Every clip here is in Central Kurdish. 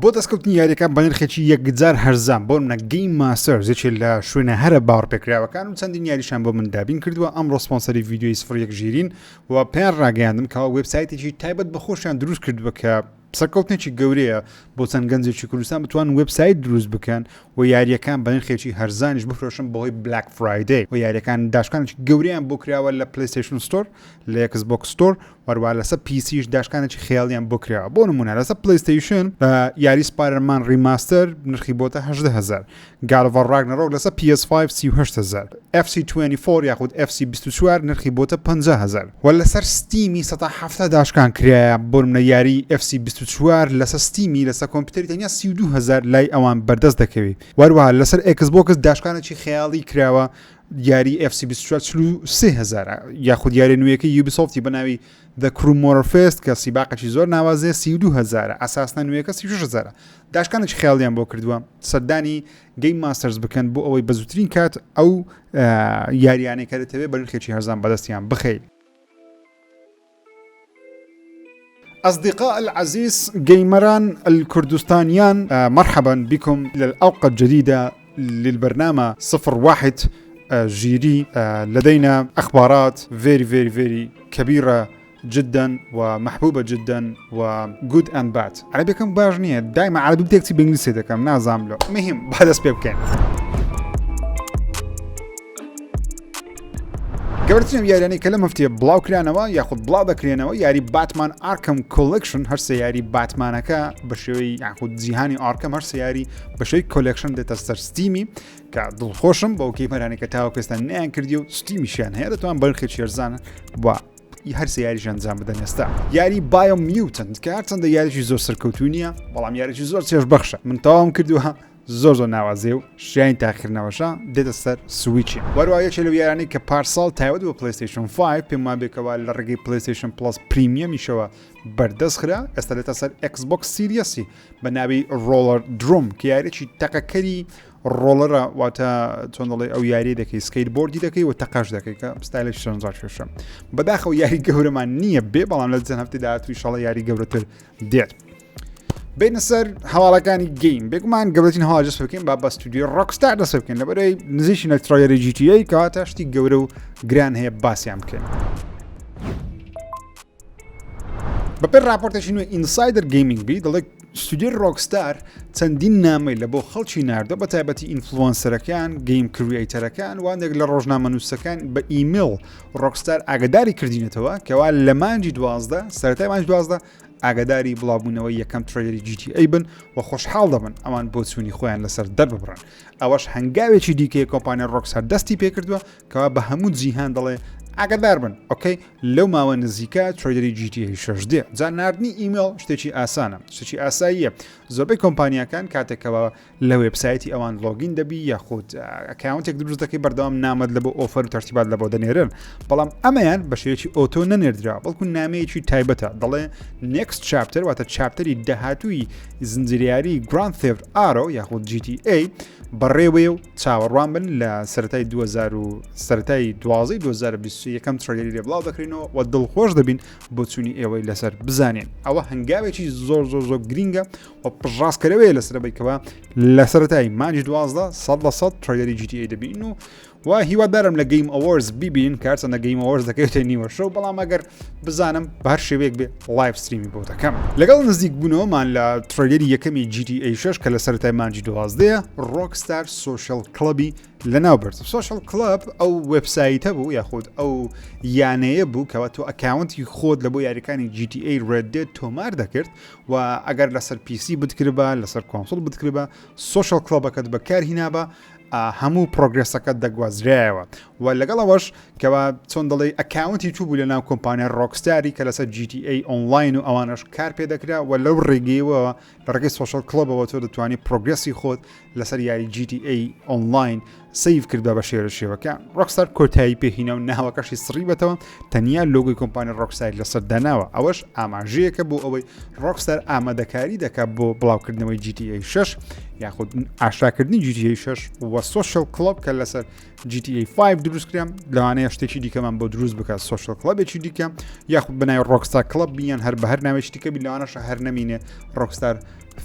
بۆ دەستکەوتنی یاریەکان بە نرخێکی 1000 هەرزان بۆ منە گەیم ماستەر زێکی لە شوێنە هەرە باوەڕ پێکراوەکان و چەندین یاریشان بۆ من دابین کردووە. ئەمڕۆ سپۆنسەری ڤیدیۆی 01 ژیرین و پێیان ڕاگەیاندم کە وێبسایتێکی تایبەت بەخۆشیان دروست کردووە کە سەرکەوتنێکی گەورەیە بۆ چەند گەنجێکی کوردستان بتوان وێبسایت دروست بکەن و یاریەکان بە نرخێکی هەرزانیش بفرۆشن بەهۆی بلاک فرایدەی و یاریەکان داشکانێکی گەورەیان بۆ کراوە لە پلیستیشن ستۆر لە ئەکسبۆکس ستۆر وەروە لەسەر پیسیش داشکانێکی خێڵیان بۆ کراوە. بۆ نمونە لەسەر پلیستیشن یاری سپایدەرمان ریماستەر نرخی بۆتە 18000 God of War Ragnarok لەسەر PS5 38000 FC24 یاخود FC24 نرخی بۆتە 50000 و لەسەر ستیمی 170 داشکان کرایە بۆ منە یاری FC24 لەسەر ستیمی لەسەر کۆمپیوتەری تەنیا 32000 لای ئەوان بەردەست دەکەوێت. وەروە لەسەر ئەکسبۆکس داشکانێکی خەیاڵی کراوە یاری FC24 3000 یاخود یاری نوێیەکەی یوبیسۆفتی بە ناوی The Crew Motorfest کە سیباقێکی زۆر ناوازێ 32000 ئاساسنە نوێیەکە 36000 داشکانێکی خەیاڵیان بۆ کردووە. سەردانی گەیم ماستەرز بکەن بۆ ئەوەی بەزووترین کات ئەو یاریانەی کە دەتەوێت بە نرخێکی هەرزان بەدەستیان بخەیت. أصدقاء العزيز جيمران الكردستانيان مرحبا بكم للأوقة الجديدة للبرنامج 01 جيري. لدينا أخبارات very كبيرة جدا ومحبوبة جدا و good and bad. عربي كم باجنية دائما عربي بتكتب بإنجليزي ده كم نازم له مهم بعد أسباب كان قبلتنا یاریانی کە لە مەفتیە بڵاو کرانەوە یاخود بڵاو دەکرێنەوە یاری باتمان ئارکەم کۆلێکشن هەرسە یاری باتمانەکە بە شێوەی یاخود جیهانی ئارکەم هەرسە یاری بە شێوەی کۆلێکشن دێتە سەر ستیمی کە دڵخۆشم بە ئەو گەیمەرانی کە تاوە پێستان نیان کردی و ستیمیشیان هەیە دەتوان بە نرخێکی هەرزانە بۆ هەرسە یاریش ئەنجام بدەن. ئێستا یاری بایۆمیوتنت کە هەرچەندە یاریی زۆر سەرکەوتوو نییە بەڵام یاریی زۆر چێژ بەخشە. من تەواوم کردووە زۆر ناوازێ و شیانی تاخیرنەوەشە دێتە سەر سویچی. وەروە یەکێ لەو یارانەی کە پارساڵ تایوەت بۆ پلیستیشن 5 پێم وابێ کەوا لە ڕێگەی پلیستیشن پلس پریمیەمیشەوە بەردەست خرا ئێستا دێتە سەر ئەکسبۆکس سیریەسی بە ناوی ڕۆڵەر دروم کە یاریێکی تەقەکەری ڕۆڵەرە واتە چۆن دەڵێ ئەو یاری دەکەی سکەیت بۆردی دەکەی و تەقاش دەکەی کە ستایلێکی شەنجاشێشە بەداخەوە یاری گەورەمان نییە بێ بەڵام لە چەند هەفتەی داهاتووی ئینشاڵڵا یاری گەورەتر دێت. بین سەر هەواڵەکانی گەیم بێگومان گەورەترین هەواڵ دەست بکەین با بە ستودیۆ ڕۆکستار دەست بکەین لەبەرەوەی نزیکینە ترۆیەری GTA کەواتە شتی گەورە و گران هەیە باسییان بکەین. بەپێر راپۆرتێکی نوێ ئینسایدەر گەیمینگ بی دەڵێت ستودیۆ ڕۆکستار چەندین نامەی لە بۆ خەڵکی ناردە بە تایبەتی ئینفلوەنسەرەکان گەیم کریئیتەرەکان وانێک لە ڕۆژنامە نووسەکان بە ئیمیل ڕۆکستار ئاگداری کردینەتەوە کەوا لە مانجی 12 سەرەتای مانجی 12 ئاگداری بڵاوبوونەوەی یەکەم ترێلەری GTA بن و خۆشحاڵ دەبن ئەوان بۆ چوونی خۆیان لەسەر دەرببڕن. ئەوەش هەنگاوێکی دیکەیە کۆمپانیا ڕۆکستار دەستی پێکردووە کەوا بە هەموو جیهان دەڵێ ئاگدار بن. ئۆکەی لەو ماوە نزیکە ترێلەری GTA 6 دێ جا ناردنی ئیمیل شتێکی ئاسانە شتێکی ئاساییە. زۆربەی کۆمپانیەکان کاتێکەوە لە وێبسایتی ئەوان لۆگین دەبی یاخود ئەکاونتێک دروست دەکەی بەردەوام نامەت لە بۆ ئۆفەر و تەرتیبات لە بۆ دەنێرن بەڵام ئەمەیان بە شێوەیەکی ئۆتۆ نەنێردرا بەڵکو نامەیەکی تایبەتە دەڵێ next chapter واتە چاپتەری داهاتووی زنجیرەیاری Grand Theft Auto یاخود GTA بەڕێوەیە و چاوەڕوان بن لە سەرەتای 2012 یەکەم ترێلەری لێ بڵاو دەکرێنەوە و دڵخۆش دەبین بۆ چوونی ئێوەی لەسەر بزانێن. ئەوە هەنگاوێکی زۆر گرینگە و پژڕاستکەرەوەیە لەسەرەبەیکەوە لە سەرەتای مانجی 12 100% ترێلەری GTA دەبین و هیوادارم لە گەیم ئەوەرز بیبین کارچەندە گەیم ئەوەرز دەکەوێتە نیوە شەو بەڵام ئەگەر بزانم بە هەر شێوەیەک بێ لایڤ ستریمی بۆ دەکەم. لەگەڵ نزیک بوونەوەمان لە ترێلەری یەکەمی GTA 6 کە لە سەرەتای مانجی 12 ڕۆکستار سۆشیال کلەبی لەناوبرد. سۆشیال کلەب ئەو وێبسایتە بوو یاخود ئەو یانەیە بوو کەوە تۆ ئەکاونتی خۆت لە بۆ یاریەکانی GTA Red Dead تۆمار دەکرد و ئەگەر لەسەر PC بتکربە لەسەر کۆنسۆل بتکربە سۆشیال کلەبەکەت بەکارهێنابە هەموو پرۆگرسەکەت دەگوازرایەوە و لەگەڵەوەش کەوا چۆن دەڵێ ئەکاونتی تو بوو لە ناو کۆمپانیا ڕۆکستاری کە لەسەر GTA ئۆنلاین و ئەوانش کار پێ دەکرا و لەو ڕێگەیەوە لە ڕێگەی سۆشیال کلەبەوە تۆ دەتوانانی پرۆگرسی خۆت لەسەر یاری GTA ئۆنلاین سیف کردە بە شێوەکە. ڕۆکستار کۆتایی پێهینە و ناوەکەشی سڕی بێتەوە تەنیا لۆگۆی کۆمپانیا ڕۆکستار لەسەر داناوە. ئەوەش ئاماژەیەکە بۆ ئەوەی ڕۆکستار ئامادەکاری دەکات بۆ بڵاوکردنەوەی GTA 6 یاخود ئاشاکردنی GTA 6 و سۆشیال کلەب کە لەسەر GTA 5 دروستکرام لەوانەیە شتێکی دیکەمان بۆ دروست بکات سۆشیال کلەبێکی دیکە یاخود بنای ڕۆکستار کلەب بیان هەر بە هەر ناوێکی دیکە بی لەوانەش هەر نەمینێ ڕۆکستار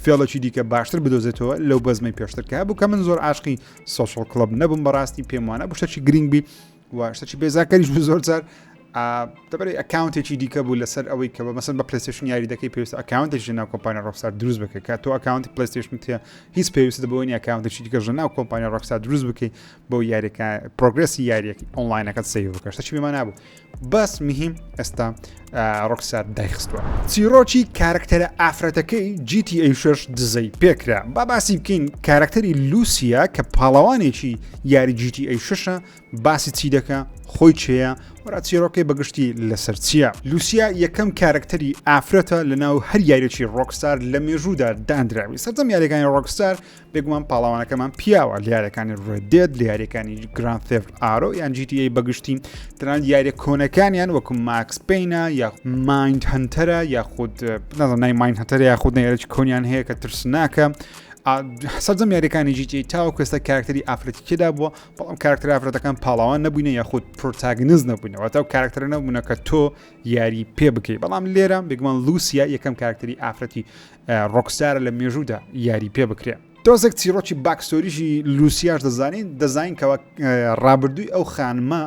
فێڵەکی دیکە باشتر بدۆزێتەوە لەو بەزمەی پێشترکە بوو کە من زۆر عاشقی سۆشڵ کڵب نەبووم بەڕاستی پێم وانە بوو شتێکی گرنگ بی و شتێکی بێزاکەریش بوو زۆر جار دەبێت ئەکاونتێکی دیکە بوو لەسەر ئەوەی کە مەسەن بە پلیستیشن یاری دەکەی پێویستە ئەکاونتێکی ناو کۆمپانیا ڕۆکستار دروست بکەیت کە تۆ ئەکاونتی پلیستیشن تێ هیچ پێویستە بۆنی ئەکاونتێکی دیکەش ناو کۆمپانیا ڕۆکستار دروست بکەیت بۆ یاریەکە پرۆگرسی یاریەکی ئۆنلاینەکەت سەیڤ بکە شتێکی پێمان نابوو بەس مهم ئێستا ڕۆکستار دایخستووە چیرۆکی کارکتەرە ئافرەتەکەی GTA 6 دزەی پێکرا با باسی بکەین کارکتەری لوسیا کە پاڵەوانێکی یاری GTA 6 باسی چی دەکە خۆی چێە وەرا چیرۆکەی بەگشتی لەسەر چییە لوسیا یەکەم کارکتەری ئافرەتە لەناو هەر یاریێکی ڕۆکستار لە مێژوودا دانراوی سەرجەم یاریەکانی ڕۆکستار بێگومان پاڵەوانەکەمان پیاوە لە یاریەکانی ڕێدێت لە یاریەکانی گراند ثێفت ئارۆ یان GTA بەگشتی تەنانەت یاریە کۆنەکانیان وەکو ماکس پەینە یا مایند هەنتەرە یاخود نازانای مایند هەنتەرە یاخود یاریێکی کۆنیان هەیە کە ترسناکە سەرجەم یاریەکانی GTA تاوە کەستە کارکتەری ئافرەتی کێدا بووە بەڵام کارکتەر ئافرەتەکان پاڵاوان نەبووینە یاخود پرۆتاگنیست نەبووینەوە تا کارکتەر نەبوونە کە تۆ یاری پێ بکەیت بەڵام لێرە بێگومان لوسیا یەکەم کارکتەری ئافرەتی ڕۆکستارە لە مێژوودا یاری پێ بکرێ تۆزێک چیرۆکی باکستۆریژی لوسیاش دەزانین کەەوە ڕابردووی ئەو خانمە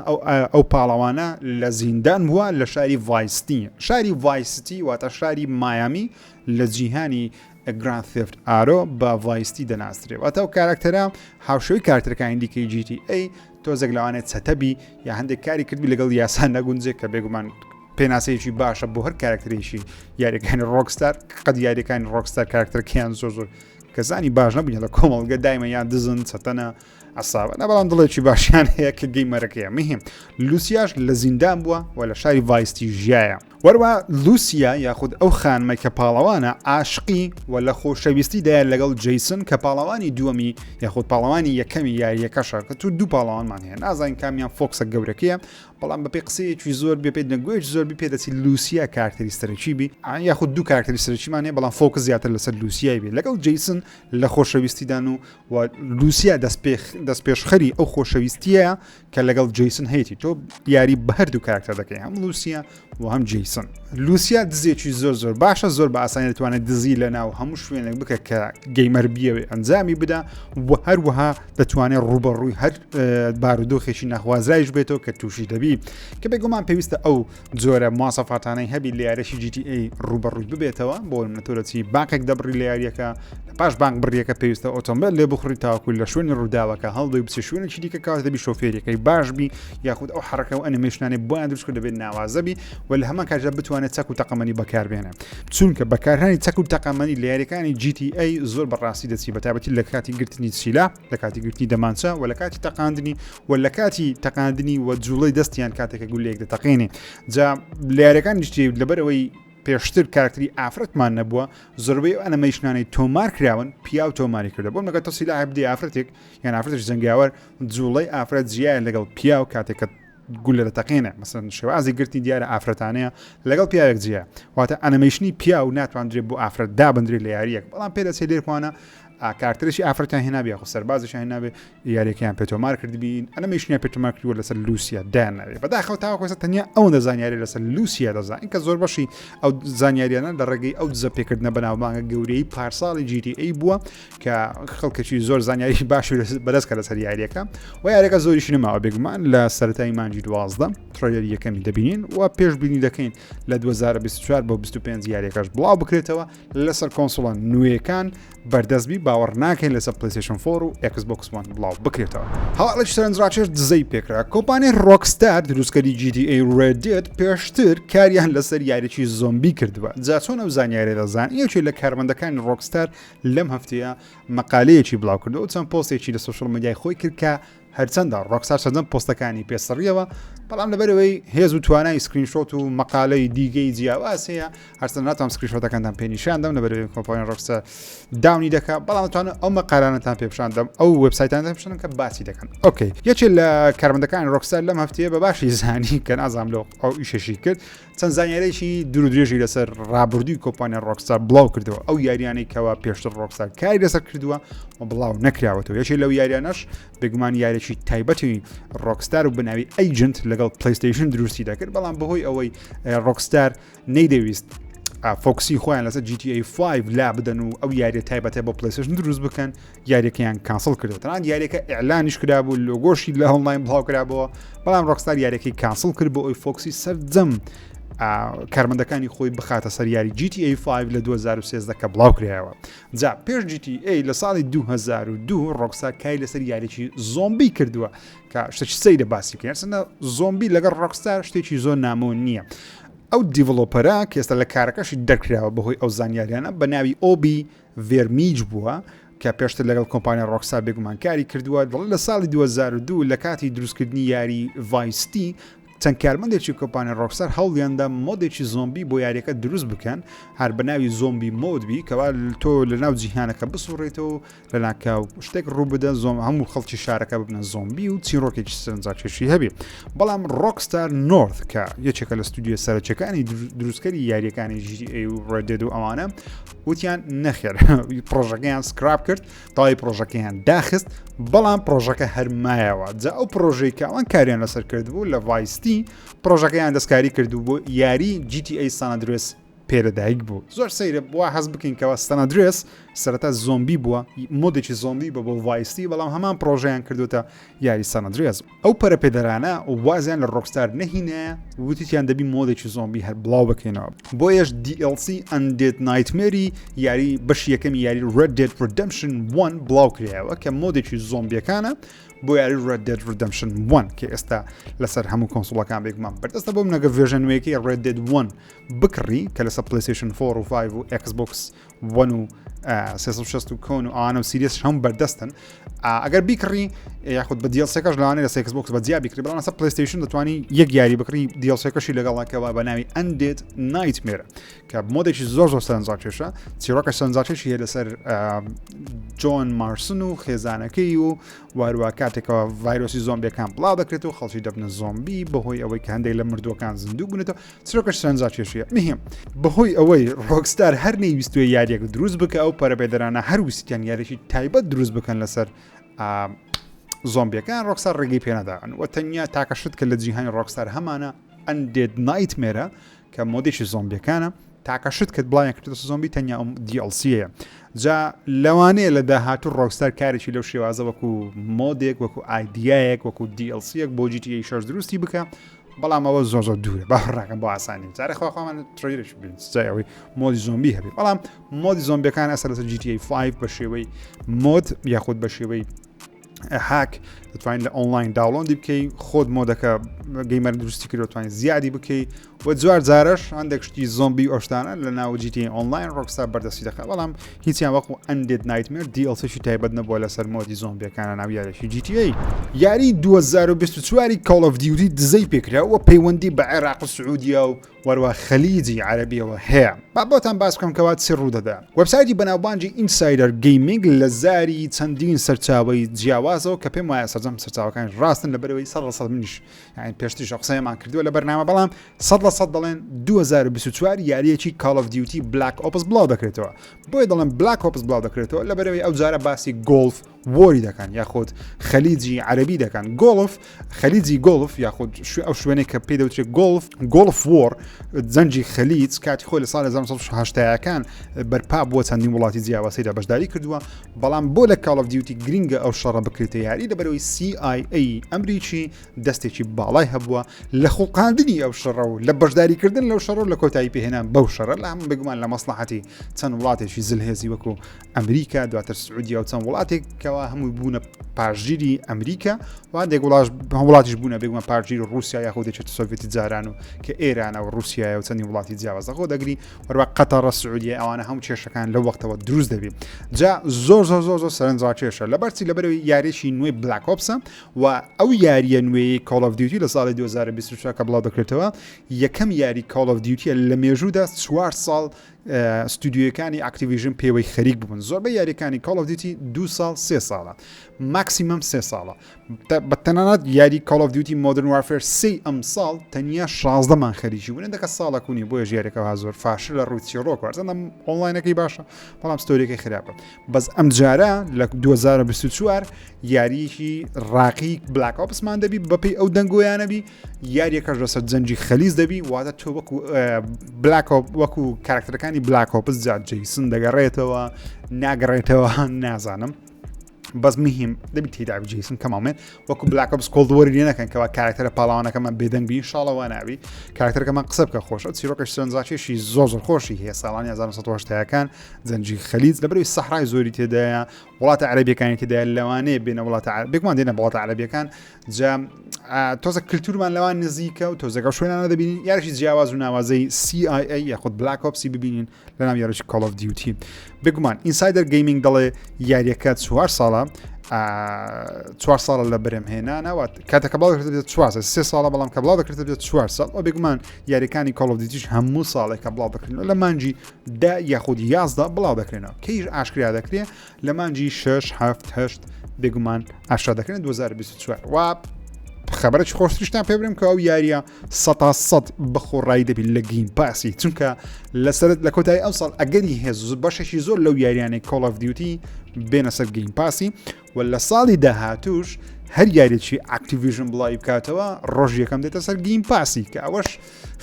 ئەو پاڵەوانە لە زیندان بووە لە شاری شاری ڤایستی واتە شاری مایامی لە جیهانی گراند ثێفت ئارۆ بە ڤایستی دەناسرێ واتە ئەو کارکتەرە هاوشەوەی کارکتەرەکانی دیکەی GTA تۆزێک لەوانێت چەتەبی یا هەندێک کاری کردبی لەگەڵ یاسان نەگونجێک کە بێگومان پێناسەیەکی باشە بۆ هەر کارکتەرێکی یاریەکانی ڕۆکستار قەت یاریەکانی ڕۆکستار کارکتەرکیان زۆر کەزانی باش نەبووین لە کۆمەڵگە دایمە یان دزن چەتەنە ئەسابە نەبەڵام دڵێکی باشیان هەیە کە گەیمەرەکەیە مهم لوسیاش لە زیندان بووە و لە شاری ڤایستی ژیایە وەروە لوسیا یاخود ئەو خانمە کە پاڵەوانە عاشقی و لە خۆشەویستیدایە لەگەڵ جەیسن کە پاڵەوانی دووەمی یاخود پاڵەوانی یەکەمی یاریەکەشە کە تو دوو پاڵەوانمان هەیە نازانین کامیان فۆکسە گەورەکەیە بەڵام بەپێ قسەیەکی زۆر بێ نەگوێش زۆر پێدەچی لوسیا کارکتەری سەرەکی بی یاخود دوو کارکتەری سەرەکیمان هەیە بەڵام فۆکس زیاتر لەسەر لوسیای بی لەگەڵ جەیسن لە خۆشەویستیدان و لوسیا دەست پێشخەری ئەو خۆشەویستیە کە لەگەڵ جەیسن هەیەی تۆ یاری بە هەردوو کارکتەر دەکەی هەم لوسیا و هەم جەیسن لوسیا دزێکی زۆر باشە زۆر بە ئاسانی دەتوانێت دزی لە ناو هەموو شوێنێک بکە کە گەیمەر بیەوێ ئەنجامی بدا و هەروەها دەتوانێت ڕوبەڕووی هەر بارودۆخێکی ناخوازرایش بێتەوە کە تووشی دەبی کە بێگومان پێویستە ئەو جۆرە مواصفاتانەی هەبی لە یاریەکی GTA ڕوبەڕووی ببێتەوە بۆ نەتۆرەتی بانکێک دەبڕی لە یاریەکە پاش بانک بڕیەکە پێویستە ئۆتۆمبیل لێ بخوری تاوەکو لە شوێنی ڕووداوەکە هەڵدەی بچێ شوێنێکی دیکە کات دەبی شۆفێریەکەی باشبی یاخود ئەو حرەکە و ئەنیمێشنانێ بۆیان دروست کرد دەبێت ناوازەبی و لە هەمان کاتژە بتوانێت چەک و تەقەمەنی بەکاربێنێ چونکە بەکارهێنانی چەک و تەقەمەنی لە یاریەکانی GTA زۆر بەڕاستی دەچی بەتابەتی لە کاتی گرتنی سیلا لە کاتی گرتنی دەمانچە و لە کاتی تەقاندنی و لە کاتی تەقاندنی و جوڵەی دەستیان کاتێکە گولەیەک دەتەقێنێ جا لە یاریەکانی شتی لەبەرەوەی پێشتر کارکتەری ئافرەتمان نەبووە زۆربەی ئەنەمەیشنانەی تۆمار کراون پیا و تۆماری کردە بۆ مەگە تەسی لە عبدی ئافرەتێک یان ئافرەتێک زەنگاوەر جوڵەی ئافرەت جیایە لەگەڵ پیا و کاتێکە گولە دەتەقێنە مەسەن شێوازی گرتی دیارە ئافرەتانەیە لەگەڵ پیاوێک جیە واتە ئەنەمەیشنی پیا و ناتوانرێت بۆ ئافرەت دابندرێت لە یاریەک بەڵام پێدەچێت لێرخواانە کارکتەرشی ئافرەتیان هێنابێ خۆ سەربازیش هێنابێ یاریەکەیان پێتۆمار کردبین ئەنەمەیشنیان پێتۆمار کردووە لەسەر لوسیا دانەوێت بەداخەوە تاوەکۆسە تەنیا ئەو دەزانیاری لەسەر لوسیا دەزانین کە زۆر بەشی ئەو زانیاریانە لە ڕێگەی ئەو دزە پێکردنە بەناوبانگە گەورەی پارساڵی GTA بووە کە خەڵکەکی زۆر زانیاری باشی بەدەستکە لەسەر یاریەکە و یاریەکە زۆریش نەماوە بێگومان لە سەرەتای مانجی 12 تڕۆیەری یەکەمی دەبینین و پێشبینی دەکەین لە 2024 بۆ 25 یاریەکەش بڵاو بکرێتەوە لەسەر کۆنسۆڵە نوێیەکان بەردەستبی باوەڕ ناکەین لەسەر PlayStation 4 و Xbox One بڵاو بکرێتەوە هەواڵی سەرنجڕاکێش دزەی پێکرا کۆمپانیای ڕۆکستار دروستکەری GTA Red Dead پێشتر کاریان لەسەر یاریی زۆمبی کردووە جا چۆن ئەو زانیاری دەزان یەکێ لە کارمەندەکانی ڕۆکستار لەم هەفتەیە مەقالەیەکی بڵاو کردو چەند پۆستێکی لە سوشەڵ میدیای خۆی کرد کە هەرچەندە ڕۆکستار چەندەم پۆستەکانی پێسەڕیەوە بەڵام لەبەرەوەی هێز و توانای سکرینشۆت و مەقالەی دیگەی جیاواز هەیە هەرچەند ناتوانم سکرینشۆتەکانتان پێنیشاندەم لەبەرەوەی کۆمپانیای ڕۆکستار داونی دەکات بەڵام دەتوانم ئەو مەقالانەتان پێپشاندەم ئەو وێبسایتانتان پێشاندەم کە باسی دەکەن ئۆکەی یەکێک لە کارمەندەکانی ڕۆکستار لەم هەفتەیە بە باشی زانی کە نازانم لەو ئەو ئیشەشی کرد چەند زانیاریی دوور و درێژی لەسەر ڕابردووی کۆمپانیای ڕۆکستار بڵاو کردەوە ئەو یاریانەی کەوا پێشتر ڕۆکستار کاری لەسەر کردووە و بڵاو نەکراوەتەوە یەکێک لەو یاریانەش بێگومان یاریێکی تایبەتی ڕۆکستار و بناوی ئەیجنت لەگەڵ PlayStation دروستی دەکرد بەڵام بەهۆی ئەوەی ڕۆکستار نەیدەویست فۆکسی خۆیان لەسەر GTA 5 لا بدەن و ئەو یاریە تایبەتە بۆ پلیستیشن دروست بکەن یاریەکەیان کانسڵ کردو تەنانەت یاریەکە ئیعلانیش کرابوو لۆگۆشی لە ئۆنلاین بڵاو کرابەوە بەڵام ڕۆکستار یاریەکەی کانسڵ کرد بۆ ئەوی فۆکسی سەرجەم کارمەندەکانی خۆی بخاتە سەر یاری GTA 5 لە 2013 کە بڵاو کرایەوە جا پێش GTA لە ساڵی 2002 ڕۆکستار کای لەسەر یاریی زۆمبی کردووە کە شتێکی سەیرە باسی بکەین سنە زۆمبی لەگەڵ ڕۆکستار شتێکی زۆر نامۆ نییە ئەو دیڤلۆپەرە کە ئێستا لە کارەکەشی دەرکراوە بەهۆی ئەو زانیاریانە بە ناوی ئۆبی ڤێرمیج بووە کە پێشتر لەگەڵ کۆمپانیا ڕۆکستار بێگومانکاری کردووە دڵ لە ساڵی 2002 لە کاتی دروستکردنی یاری ڤایستی چەند کارمەندێکی کۆمپانیا ڕۆکستار هەوڵیاندا مۆدێکی زۆمبی بۆ یاریەکە دروست بکەن هەر بە ناوی زۆمبی مۆدبی کەوا تۆ لە ناو جیهانەکە بسوڕێتەوە لە ناکاو شتێک ڕوو بدە هەموو خەڵکی شارەکە ببنە زۆمبی و چیرۆکێکی سەرنجاکێشی هەبێ بەڵام ڕۆکستار نۆرث کە یەکێکە لە ستودیۆ سەرچەکانی دروستکەری یاریەکانی GTA و Red Dead و ئەوانە وتیان نەخێر پرۆژەکەیان سکراپ کرد تاوای پرۆژەکەیان داخست بەڵام پرۆژەکە هەرمایەوە جا ئەو پرۆژەی کە ئەوان کاریان لەسەر کردبوو لە ڤایستی پرۆژەکەیان دەستکاری کردو بۆ یاری GTA San Andreas پێرەدایک بوو زۆر سەیرە بووە حەز بکەین کەەوە San Andreas سەرەتا زۆمبی بووە مۆدێکی زۆمبی بە بۆ ڤایستی بەڵام هەمان پرۆژەیان کردوتە یاری San Andreas ئەو پەرەپێدەرانە وازیان لە ڕۆکستار نەهینە وتیان دەبی مۆدێکی زۆمبی هەر بڵاو بکەینەوە بۆیەش DLC Undead Nightmare یاری بەشی یەکەمی یاری Red Dead Redemption 1 بڵاو کرایەوە کە مۆدێکی زۆمبیەکانە بۆ یاری Red Dead Redemption 1 کە ئێستا لەسەر هەموو کۆنسۆڵەکان بێگومان بەردەستە بۆ منەگە ڤێژنوەیەکی Red Dead 1 بکڕی کە لەسەر PlayStation 4 و 5 و Xbox One و 360 و کۆن و ئاوانە و سیریس هەم بەردەستن ئەگەر بیکڕی یاخود بە دیڵسێکەش لەوانەیە لە Xbox بەجیا بیکڕی بەڵام لەسەر PlayStation دەتوانی یەک یاری بکڕی دیڵسێکەشی لەگەڵاکەوە بە ناوی Undead Nightmare کە مۆدێکی زۆر سەرنجاکێشە چیرۆکە سەرنجاکێشی هەیە لەسەر جۆن مارسن و خێزانەکەی و وارووا کاتێکەوە ڤایرۆسی زۆمبیەکان بڵاو دەکرێت و خەڵکی دەبنە زۆمبی بەهۆی ئەوەی کە هەندێک لە مردووەکان زیندوو بوونێتەوە چیرۆکەش سەرنجاکێشیە مهم بەهۆی ئەوەی ڕۆکستار هەر نەیویستوێ یاریەک دروست بکە ئەو پەرەپێدەرانە هەر ویستیان یاریی تایبەت دروست بکەن لەسەر زۆمبیەکان ڕۆکستار ڕێگەی پێنەداون و تەنیا تاکەشت کە لە جیهانی ڕۆکستار هەمانە Undead Nightmare کە مۆدێکی زۆمبیەکانە تاکەشت کە بڵایان کردێتە زۆمبی تەنیا ئەم DLCەیە جا لەوانەیە لە داهاتوو ڕۆکستار کارێکی لەو شێوازە وەکو مۆدێک وەکو ئایدیایەک وەکو DLCەک بۆ GTA 6 دروستی بکە بەڵام ئەوە زۆر دوورە باڕاکەم بۆ ئاسانی جارێ خۆخوامان ترێرش بین ئەوەی مۆدی زۆمبی هەبێ بەڵام مۆدی زۆمبیەکان ئەسەر لەسەر GTA 5 بە شێوەی مۆد یاخود بە شێوەی هاک دەتوانین لە ئۆنلاین داوڵۆندی بکەی خۆت مۆدەکە گەیمەر دروستی کرد دەتوانین زیادی بکەی و جوار جارش هەندێک شتی زۆمبی ئۆشتانە لە ناو GTA ئۆنلاین ڕۆکستار بەردەستی دەکات بەڵام هیچیان وەکو Undead Nightmare DLCشی تایبەت نەبووە لەسەر مۆدی زۆمبیەکانە ناو یاریی GTA یاری 2024 Call of Duty دزەی پێکراوە پەیوەندی بە عێراق و سعودیا و وەروە خەلیجی عەرەبیەوە هەیە با بۆتان باس بکەم کەوا چی ڕوودەدا وەبسایتی بەناوبانجی Insider Gaming لە زاری چەندین سەرچاوەی جیاوازەوە کە پێم وایە سەرجەم سەرچاوەکان ڕاستن لەبەرەوەی 100% منیش یعنی پێشتریش قسەیەمان کردووە لە بەرنامە بەڵام 100% دەڵێن 2024 یاریەکی Call of Duty Black Ops بڵاو دەکرێتەوە بۆیە دەڵێن Black Ops بڵاو دەکرێتەوە لەبەرەوەی ئەو جارە باسی گۆلف وۆری دەکەن یاخود خەلیجی عەرەبی دەکەن گۆڵف خەلیجی گۆڵف یاخود ئەو شوێنێک کە پێ دەوترێت گۆڵف وۆر جەنجی خەلیج کاتی خۆی لە ساڵی 1970ەکان بەرپا بووە چەندین وڵاتی جیاوازیدا بەشداری کردووە بەڵام بۆ لە Call of Duty گرینگە ئەو شەڕە بکرێتە یاری لەبەرەوەی CIA ئەمریکی دەستێکی باڵای هەبووە لە خوڵقاندنی ئەو شەڕە و لە بەشداریکردن لەو شەڕ و لە کۆتایی پێهێنان بەو شەڕە لە هەموو بگومان لە مەسلحەتی چەند وڵاتێکی زلهێزی وەکو ئەمریکا دواتر سعودیا و چەند وڵاتێک کەوا هەمووی بوونە پاشگیری ئەمریکا و هەندێک وڵاتیش بوونە بگومان پاشگیری رووسیا یاخود دەچێتە سۆڤێتی جاران و کە ئێرانە و رووسیا و چەندی وڵاتی جیاوازە خۆ دەگری وەروە قەتەڕ سعودیا ئەوانە هەموو کێشەکان لەو وەختەوە دروست دەبێت جا زۆر سەرنجاکێشە لەبەرچی لەبەرەوەی یاریشی نوێی Black Ops و ئەو یاریە نوێی Call of Duty لە ساڵی 2024 کە بڵاو دەکرێتەوە یەکەم یاری Call of Duty لە مێژوودا 4 ساڵ ستودیۆکانی ئاکتیڤیژن پێوەی خەریک بوون زۆربەی یاریەکانی Call of Duty 2 ساڵ 3 ساڵە ماکسیمم 3 ساڵە بەتەنانەت یاری Call of Duty Modern Warfare 3 ئەم ساڵ تەنیا 16 مان خەریکی بوون دەکە ساڵەکوونی بۆ ژێرەکەەوە زۆر فاشل لە ڕووی چیرۆکوارزەندە ئۆنلاینەکەی باشە بەڵام ستۆریەکەی خراپە بەس ئەم جارە لە 2024 یاریشی ڕاقی بلاک ئۆپسمان دەبی بەپی ئەو دەنگۆیانەبی یاریەکەش لەسەر جەنجی خەلیز دەبی واتە تۆ وەکو وەکو کارکتەرەکانی بلاک ئۆپس جات جەیسن دەگەڕێتەوە ناگەڕێتەوە نازانم بەس مهم دەبی تێدا بجێسن کەماڵمێن وەکو بلاک ئۆپس کۆڵدوەری نەکەن کەەوە کارکتەرە پاڵاوانەکەمان بێدەنگبی انشاڵەوە ناوی کارکتەرەکەمان قسە بکە خۆشە چیرۆکەش سەرنجاکێشی زۆر خۆشی هەیە ساڵانی 1970ەکان جەنجی خەلیز لەبەروی سەحرای زۆری تێدایە وڵاتە عەرەبیەکانی تێدایە لەوانەیە بێنە وڵاتە بێکمان دێنە وڵاتە عەرەبیەکان جا تۆزە کللتورمان لەوان نزیکە و تۆزەکە شوێنانە دەبینین یاریشی جیاواز و ناوازەی CIA یاخود بلاک ئۆپسی ببینین لەناو یاریی Call of Duty بگومان ئینسایدەر گەیمینگ دەڵێ یاریەکە 4 ساڵە 4 ساڵە لە بەرەمهێنانەوە کاتەکە بڵاو دەکرێت 4 3 ساڵە بەڵام کە بڵاو دەکرێت 4 ساڵ و بگومان یاریەکانی Call of Duty هەموو ساڵێک کە بڵاو دەکرێنەوە لە مانجی 10 یاخود 11 بڵاو دەکرێنەوە کەیش ئاشکرا دەکرێت لە مانجی 6 7 8 بگومان ئاشرا دەکرێن 2024 و خبرێکی خۆشتریشتان پێ برم کە ئەو یاریە 100% بەخۆڕایی دەبێت لە گیم پاسی چونکە لەسەر لە کۆتایی ئەو ساڵ ئەگەری هێز بەشێکی زۆر لەو یاریانەی Call of Duty بێنە سەر گیم پاسی و لە ساڵی داهاتوش هەر یاریێکی ئاکتیڤیژن بڵاوی بکاتەوە ڕۆژ یەکەم دێتە سەر گیم پاسی کە ئەوەش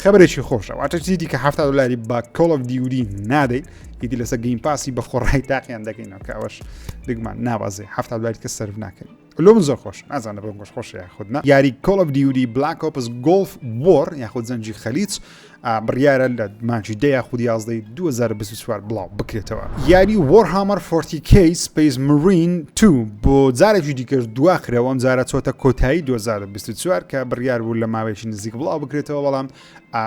خبرێکی خۆشە واتە چیزی کە $70 با Call of Duty نادەیت ئیدی لەسەر گیم پاسی بەخۆڕایی تاقییان دەکەینەوە کە ئەوەش دگمان ناوازێ $70 کە سرف ناکەین لۆ من زۆر خۆش نازانە بۆم گۆش خۆش یاخودنا یاری Call of Duty Black Ops Gulf War یاخود زەنجی خەلیج بڕیارە لە مانجی دە یاخود 11 2024 بڵاو بکرێتەوە یاری Warhammer 40K Space Marine 2 بۆ جارێکی دیکەش دواخرەوە ئەم جارە چۆتە کۆتایی 2024 کە بڕیار بوو لە ماوەیەکی نزیک بڵاو بکرێتەوە بەڵام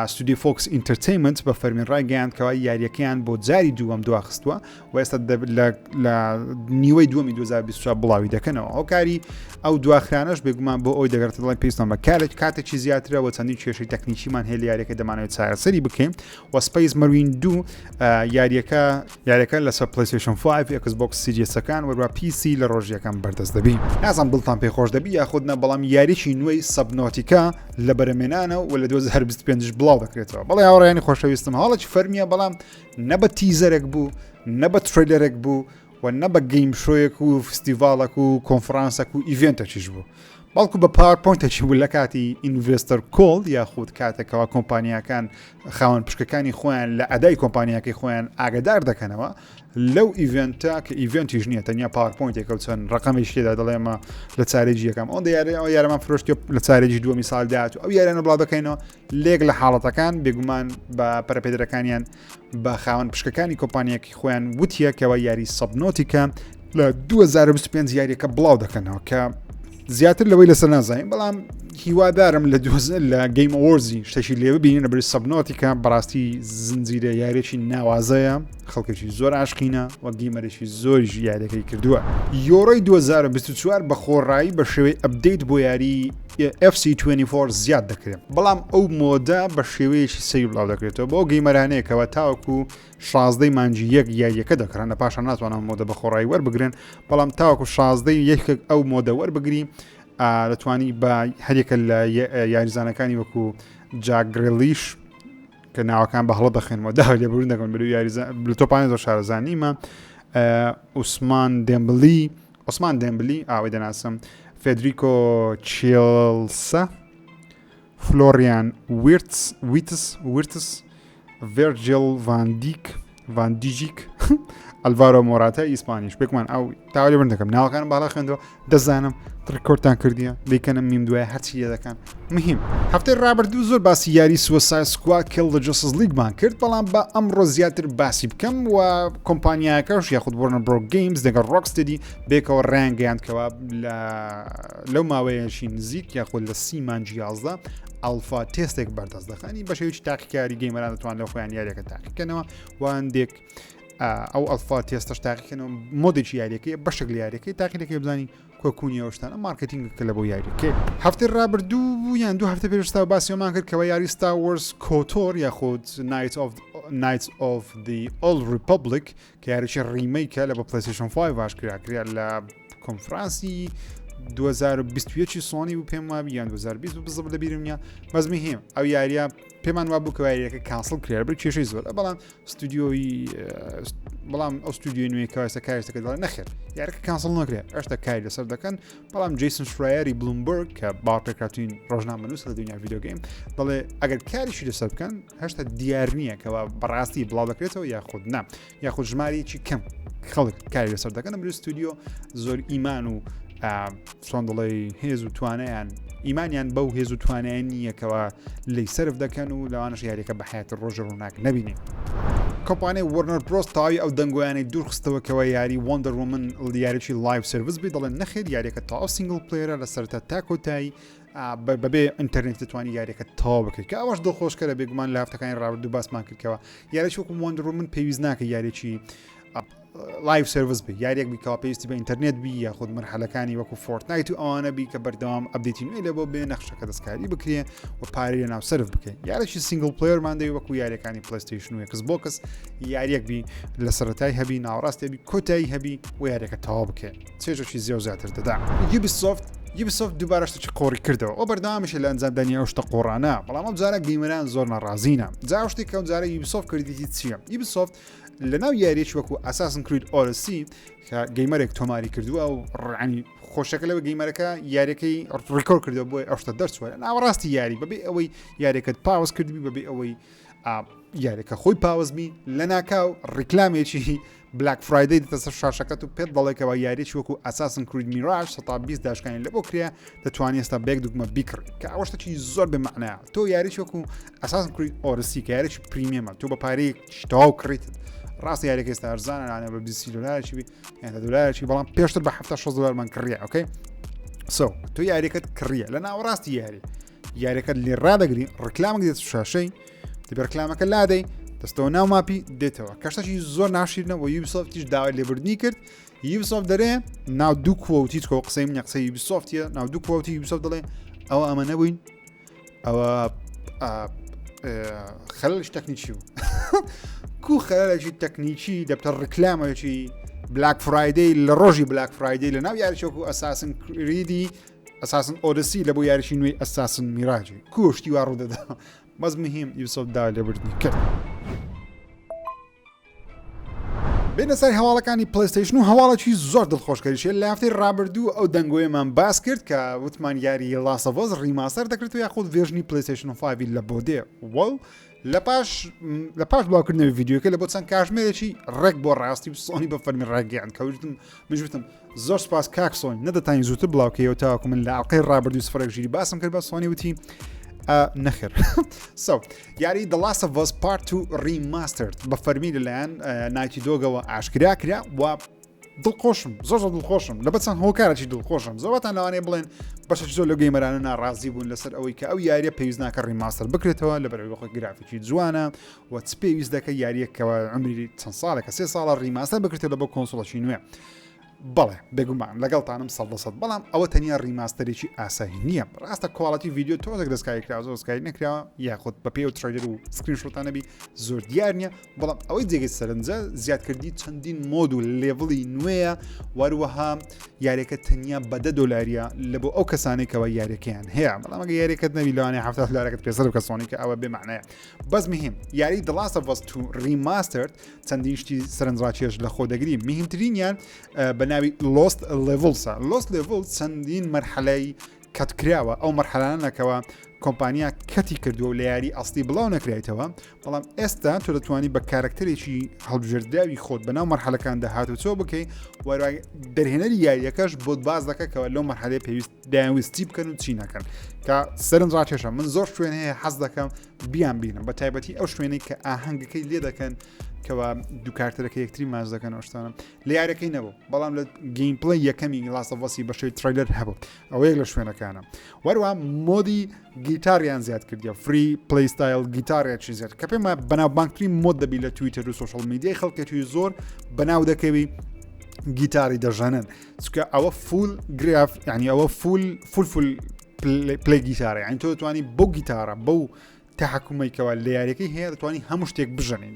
ستودیو فۆکس ئینتەرتەینمنت بە فەرمین ڕایگەیاندکەوە یاریەکەیان بۆ جاری دووەم دواخستووە و ئێستا لە نیوەی دووەمی 2024 بڵاوی دەکەنەوە ئەو کاری ئەو دواخرانەش بێگومان بۆ ئەوی دەگەڕێت دەڵێن پێویستمان بە کاتێکی زیاترەوە چەندین کێشەی تەکنیکیمان هەیە لە یاریەکە دەمانەوێت چارەسەری بکەین و Space Marine 2 یاریەکە لەسەر PlayStation 5 Xbox Series ەکان وەروە PC لە ڕۆژیەکان بەردەست دەبی نازانم دڵتان پێی خۆش دەبی یاخودنە بەڵام یاریی نوێی سەبنۆتیکا لە بەرەمێنانەوە و لە 2025 بڵاو دەکرێتەوە بەڵێ هاوڕێیانی خۆشەویستم هەڵێکی فەرمیە بەڵام نە بە تیزەرێک بوو نە بە تریلەرێک بوو و نە بە گەیم شۆیەک و فستیڤالێک و کۆنفرانسێک و ئیڤێنتێکیش بوو بەڵکو بە پاوەرپۆینتێکی بوو لە کاتی ئینڤێستەر کۆڵ یاخود کاتێکەوە کۆمپانیاکان خاوەن پشکەکانی خۆیان لە ئەدای کۆمپانیاکەی خۆیان ئاگدار دەکەنەوە لەو ئیڤێنتە کە ئیڤێنتیش نییە تەنیا پاوەرپۆینتێک و چەند ڕقەمی شتێدا دەڵێمە لە چارێجی یەکەم ئەو ئەو یارەمان فرۆشتی لە چارێجی دووەمی ساڵ داهات و ئەو یارانە بڵاو دەکەینەوە لێک لە حاڵەتەکان بێگومان بە پەرەپێدەرەکانیان بە خاوەن پشکەکانی کۆمپانیەکی خۆیان وتیە کەەوە یاری سەبنۆتیکە لە 2025 یاریەکە بڵاو دەکەنەوە کە زیاتر لەوەی لەسەر نازانین بەڵام هیوادارم لە گەیم ئەوۆرزی شتێکی لێ ببینین لەبەر سەبنۆتیکە بەڕاستی زنجیرە یاریێکی ناوازەیە خەڵکێکی زۆر عاشقینە و گەیمەرێکی زۆریش یاریەکەی کردووە یۆڕۆی 2024 بە خۆڕایی بە شێوەی ئەپدەیت بۆ یاری FC24 زیاد دەکرێت بەڵام ئەو مۆدە بە شێوەیەکی سەی بڵاو دەکرێتەوە بۆ گەیمەرانەیەکەوە تاوەکو 16 مانجی یەک یاریەکە دەکران لە پاشان ناتوانان مۆدە بە خۆڕایی وەربگرن بەڵام تاوەکو 16 یەک ئەو مۆدە وەربگری دەتوانی بە هەرێکە لە یاریزانەکانی وەکو جاگرلیش کە ناوەکان بە هەڵە دەخێنەوە دا لێبوون دەکەن بلو تۆپانێ زۆر شارەزانیمە عوسمان دێمبلی ئاوەی دەناسم فێدریکۆ چێلسە فلۆریان ویرتس ڤێرجیل ڤاندیژیک ئەلڤارۆ مۆراتە ئیسپانیش بێکمان ئەو تاوەلی بن دەکەم ناوەکان باڵا خوێندەوە دەزانم ڕکۆرتان کردیە دیکەنم میم دوای هەرچی لێ دەکەن مهم هەفتەی ڕابردوو زۆر باسی یاری سوسای سکواد کیل د جەستس لیگمان کرد بەڵام بە ئەمڕۆ زیاتر باسی بکەم و کۆمپانیاکەش یاخود وەرنەر برۆ گەیمز دەگەڵ ڕۆکستدی بێکەوە ڕایانگەیاندکەوە لەو ماوەیەشی نزیک یاخود لە 30 مانجی 11 ئەلفا تێستێک بەردەست دەخانی بە شێوەیەکی تاقیکاری گەیمەران دەتوان لە خۆیان یاریەکە تاقیکەنەوە و هەندێک ئەو ئەلفا تێستەش تاقیکەنەوە مۆدێکی یاریەکەی بەشێک لە یاریەکەی تاقیەکەی بزانین کۆکوونی ئەوشتانە مارکتینگکە لە بۆ یاریەکەی هەفتەی ڕابردوو یان دوو هەفتە پێشتا باسیەمان کرد کەەوە یاری Star Wars کۆتۆر یاخود Knights of the Old Republic کە یاریی ڕیمەیکە لە بە PlayStation 5 باش کراکرا لە کنفرانسی 2021 سۆنی و پێم وابی یان 2020 بزڵ لە بیرم نیە بەزمی هێم ئەو یاریە پێمان وا بوو کە یاریەکە کانسڵ کرێ بر کێشەی زۆر بەڵام ستودیۆی بەڵام ئەو ستودیۆی نوێ کارسە کارێتەکە دەڵێن نەخێر یاریەکە کانسڵ نەکرێ ئەشتا کاری لەسەر دەکەن بەڵام جیسن شرایەری بلومبرگ کە باپێکاتوین ڕۆژنامەنووس لە دنیا ڤیدیۆ گەیم دەڵێ ئەگەر کاریشی لەسەر بکەن هەشتا دیار نییە کەەوە بەڕاستی بڵاو دەکرێتەوە یاخود نا یاخود ژمارەیەکی کەم خەڵک کاری لەسەر دەکەن بر ستودیۆ زۆر ئیمان و چۆن دڵێ هێز و توانیان ئیمانیان بەو هێز و توانیان نییەکەوە لی سرف دەکەن و لەوانش یاریەکە بە حیاتی ڕۆژە ڕووناک نەبینێ کۆمپانیای وەرنەر برۆس تاوی ئەو دەنگۆیانەی دوورخستەوەکەوە یاری وەندەر وومن یاریی لایڤ سرویس بێ دەڵێن نەخێت یاریەکە تا سینگل پلێرە لە سەرتا تا کۆتایی بەبێ ئینتەرنێت دەتوانانی یاریەکە تاوا بکرێت کە ئەوەش دڵخۆشکەرە بێگومان لە هەفتەکانی ڕابردوو باسمان کردکەوە یاریی وەکو وەندەر وومن پێویست ناکە یاریی لایڤ سرویس بێ یاریەک بیکەوە پێویستی بە ئینتەرنێت بی یاخود مەرحەلەکانی وەکو فۆرتنایت و ئەوانە بی کە بەردەوام ئەپدێتی نوێ لە بۆ بێ نەخشەکە دەستکاری بکرێ و پارەی لە ناو سرف بکەین یاریی سینگل پلێرمان دەوی وەکو یاریەکانی پلەیستیشن و ئێکس بۆکس یاریەک بی لە سەرەتای هەبی ناوەڕاستی بی کۆتایی هەبی و یاریەکە تەواو بکەین چێژێکی زیێ و زیاتر دەدا یوبیسۆفت دووبارەشتە چ قۆڕی کردەوە ئەو بەردەوامش لە ئەنجامدانی ئەو شتە قۆڕانە بەڵام ئەم جارە گەیمەران زۆر ناڕازینە جا شتێک کە ئەم جارە یوبیسۆفت کردیتی چییە یوبیسۆفت لە ناو یاریەکی وەکو ئاساسن کرید ئۆرسی کە گەیمەرێک تۆماری کردووە و ڕانی خۆشەکە لەوە گەیمەرەکە یاریەکەی ڕیکۆرد کردەوە بۆی ئەو شتە دەرچووە ناوەڕاستی یاری بەبێ ئەوەی یاریەکەت پاوەز کردبی بەبێ ئەوەی یاریەکە خۆی پاوەزمی لە ناکاو ڕیکلامێکی بلاک فرایدەی دەسەر شاشەکەت و پێت دەڵێکەوە یاریی وەکو ئاساسن کرید میراژ 120 داشکانی لە بۆ کرێ دەتوانێت ئێستا بێک دوگمە بیکڕ کە ئەوەشتەی زۆر بمەعنەیە تۆ یاریی وەکو ئاساسن کرید ئۆرسی کە یاریی پریمیەمە تۆ بە پارەی تەواو کڕیت ڕاستی یاریەکە ئێستا ئەرزانە بە 20 دلارێکی یان دلارێکی بەڵام پێشتر بە 76 دلارمان کڕیە ئۆکەی تۆ یاریەکەت کڕیە لە ناوەڕاستی یاریەکەت لێ ڕادەگری ڕکلامێک دێت شاشەی دەبێ ڕکلامەکە لادەی دەستەوە ناو ماپی دێتەوە کەشتێکی زۆر ناشیرنەوە یوبیسۆفتیش داوای لێبوردنی کرد یوبیسۆفت دەرێ ناو دوو کۆوتی کۆ قسەی منە قسەی یوبیسۆفتیە ناو دوو کۆوتی یوبیسۆفت دەڵێ ئەوە ئەمە نەبووین ئەوە خەلەلش تەکنیکی بوو کو خەلەلێکی تەکنیکی دەبتە ڕکلامێکی بلاک فرایدەی لە ڕۆژی بلاک فرایدەی لە ناو یاریچۆک و ئەساسن کریدی ئەساسن ئۆدسی لە بۆ یاریشی نوێی ئەساسن میراجی کوشتی وا ڕوودەدا بەس مهم یوبیسۆفت داوای لێبوردنی کرد بێنە سەر هەواڵەکانی پلەیستیشن و هەواڵێکی زۆر دڵخۆشکەریشە لە هەفتەی ڕابردوو ئەو دەنگۆیەمان باس کرد کە وتمان یاری لاست ئۆف ئەس ڕیماستەر دەکرێت و یاخود ڤێژنی پلەیستیشن 5 لە بۆ دێ وەڵ لە پاش بڵاوکردنەوەی ڤیدیۆکە لە بۆ چەند کاتژمێرێکی ڕێک بۆ ڕاستی سۆنی بە فەرمی ڕاگەیان کەوتم منوتم زۆر سپاس کاک سۆنی نەدەتانی زووتر بڵاوکەیەوە تاوەکو من لە ئاڵقەی ڕابردوو سفرێک ژیری باسم کرد بە سۆنی وتی نەخێر یاری The Last of Us Part 2 Remastered بە فەرمی لەلایەن نایتی دۆگەوە ئاشکرا کرا و دڵخۆشم زۆر دڵخۆشم لە بەچەند هۆکارێکی دڵخۆشم زۆرتان لەوانەیە بڵێن بەشێکی زۆر لە گەیمەرانە ناڕازی بوون لەسەر ئەوەی کە ئەو یاریە پێویست ناکە ڕیماستەر بکرێتەوە لە بەرەوەی خۆی گرافیکی جوانە و چ پێویست دەکە یاریەکەوە عمری چەند ساڵێکە 3 ساڵە ڕیماستەر بکرێتەوە لە بۆ کۆنسۆڵەکی نوێ بەڵێ بێگومان لەگەڵتانم 100% بەڵام ئەوە تەنیا ڕیماستەرێکی ئاسایی نییە ڕاستە کواڵەتی ڤیدیۆ تۆزێک دەستکاری کراوە دەستکاری نەکراوە یاخود بە پێ و ترێلەر و سکرین شۆتانەبی زۆر دیار نییە بەڵام ئەوەی جێگەی سەرنجە زیادکردی چەندین مۆد و لێڤڵی نوێیە وەروەها یاریەکە تەنیا بە $10 لە بۆ ئەو کەسانێکەوە یاریەکەیان هەیە بەڵام ئەگە یاریەکەت نەبی لەوانەیە $70 پێسەر بکە سۆنیکە ئەوە بێمعنەیە بەس مهم یاری The Last of Us 2 Remastered چەندین شتی سەرنجڕاکێش لە خۆ دەگری مهمترینیان بە ناوی Lost Levels چەندین مەرحەلەی کەتکراوە ئەو مەرحەلانەکەوە کۆمپانیا کەتی کردووە و لە یاری ئەسڵی بڵاو نەکرێتەوە بەڵام ئێستا تۆ دەتوانی بە کارکتەرێکی هەڵبژێرداوی خۆت بەناو مەرحەلەکاندا هاتوچۆ بکەیت وەروای دەرهێنەری یاریەکەش بۆت باز دەکەکەوە لەو مەرحەلەی پێویست داویستی بکەن و چی نەکەن کە سەرنجڕاکێشە من زۆر شوێن هەیە حەز دەکەم بیان بینم بە تایبەتی ئەو شوێنەی کە ئاهەنگەکەی لێ دەکەن کەوا دوو کارتەرەکە یەکتری ماز دەکەن ئەوشتانە لە یارەکەی نەبوو بەڵام لە گەیم پڵی یەکەمی Last of Us بەشەی تریلەر هەبوو ئەوە یەک لە شوێنەکانە وەروە مۆدی گیتاریان زیاد کردیە فری پلیستایل گیتارێکی زیاد کە پێمە بەناوبانگترین مۆد دەبی لە تویتر و سوشال میدیای خەڵکێکی زۆر بەناو دەکەوی گیتاری دەژەنن چکە ئەوە فول گراف یعنی ئەوە فول پلی گیتارە یعنی تۆ دەتوانی بۆ گیتارە بەو تحكمەیەکەوە لە یاریەکەی هەیە دەتوانانی هەموو شتێک بژەنین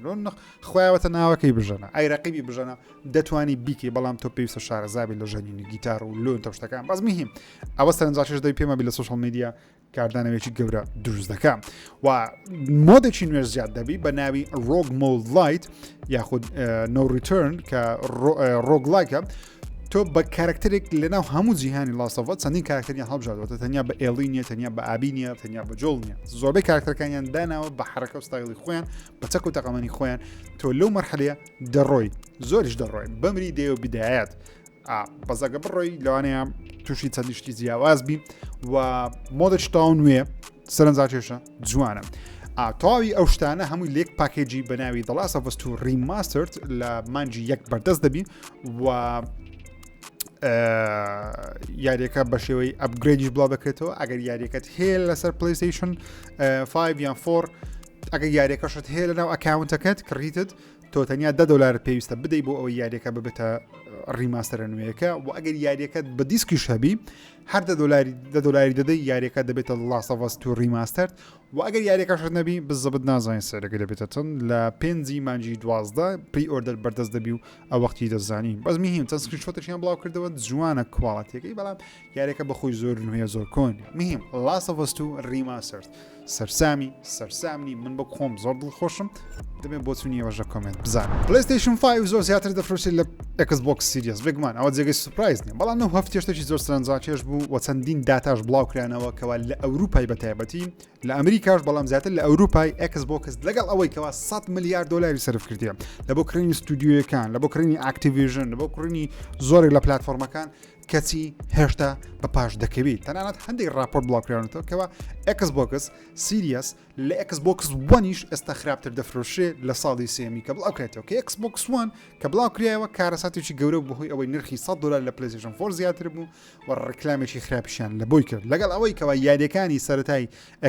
خۆیاوەتە ناوەکەی بژەنە ئەی ڕقیبی بژەنە دەتوانی بیکەی بەڵام تۆ پێویستە شارەزابی لە ژەنینی گیتار و لۆن تە شتەکان باز مهم ئەوە سەرنجاشش دەی پێمە بی لە سوشال میدیا کاردانەوێکی گەورە دروست دەکەم و مۆدێکی نوێژ زیاد دەبی بە ناوی ڕۆگ مۆڵ لایت یاخود نۆ ریترن کە ڕۆگ لایکە تۆ بە کارکتێک لەناو هەموو جیهانی لاستەوە چەندین کارکتەریان هەڵبژاردوەتە تەنیا بە ئێڵی نیە تەنیا بە ئابی نیە تەنیا بە جۆڵ نیە زۆربەی کارکتەرەکانیان داناوە بە حرەکە و ستایلی خۆیان بە چەک و تەقەمەنی خۆیان تۆ لەو مەرحەلەیە دەڕۆی زۆریش دەڕۆی بەمری دێ و بدایەت بەزەگە بڕۆی لەوانەیە تووشی چەندیشتی جیاواز بی و مۆدەش تاو نوێ سەرنجاکێشە جوانە تاوی ئەو شتانە هەمووی لێک پاکێجی بەناوی The Last of Us 2 Remastered لە مانجی 1 بەردەست دەبی و یاریەکە بە شێوەی ئەپگرێدیش بڵاو دەکرێتەوە ئەگەر یاریەکەت هەیە لەسەر پلیستیشن 5 یان 4 ئەگەر یاریەکەشت هەیە لەناو ئەکاونتەکەت کڕیتت تۆ تەنیا $10 پێویستە بدەی بۆ ئەوەی یاریەکە ببێتە ڕیماستەرە نوێیەکە و ئەگەر یاریەکەت بە دیسکیش هەبی هەر $10 دەدەی یاریەکە دەبێتە Last of Us 2 Remastered و ئەگەر یاریەکەشت نەبی بزەبت نازانین سەرەکە دەبێتە چەند لە 5 مانجی 12 پری ئۆردەر بەردەست دەبی و ئەو وەختی دەزانین بەس میهیم چەند سکرینشۆتێکیان بڵاو کردەوە جوانە کوواڵەتیەکەی بەڵام یاریەکە بەخۆی زۆر نوێ زۆر کۆنی میهیم Last of Us 2 Remastered سەرسامی من بە خۆم زۆر دڵخۆشم دەبێت بۆ چونی ئەوەژە کۆمنت بزانم PlayStation 5 زۆر زیاتر دەفرۆشێت لە Xbox Series بگمان ئەوە جێگەی سورپرایز نیە بەڵام نەو هەفتێشتێکی زۆر سەرنجاکێش بوو و چەندین داتاش بڵاوکرانەوە کەوا لە ئەوروپای بەتایبەتی لە ئەمریکاش بەڵام زیاتر لە ئەوروپای Xbox لەگەڵ ئەوەی کەوا $100 ملیارد سەرف کردیە لە بۆ کڕینی ستودیۆیەکان لە بۆ کڕینی Activision لە بۆ کڕینی زۆرێک لە پلاتفۆرمەکان کەچی هێشتا بە پاش دەکەوێت تەنانەت هەندێک راپۆرت بڵاوکرانەوە کەوا Xbox Series لە Xbox One-ایش ئێستا خراپتر دەفرۆشێ لە ساڵی سێمی کە بڵاوکرێتەوە کە Xbox One کە بڵاوکرایەوە کارەساتێکی گەورە بەهۆی ئەوەی نرخی $100 لە PlayStation 4 زیاتر بوو و ڕێکلامێکی خراپیشیان لە بۆی کرد لەگەڵ ئەوەی کەوا یاریەکانی سەرەتای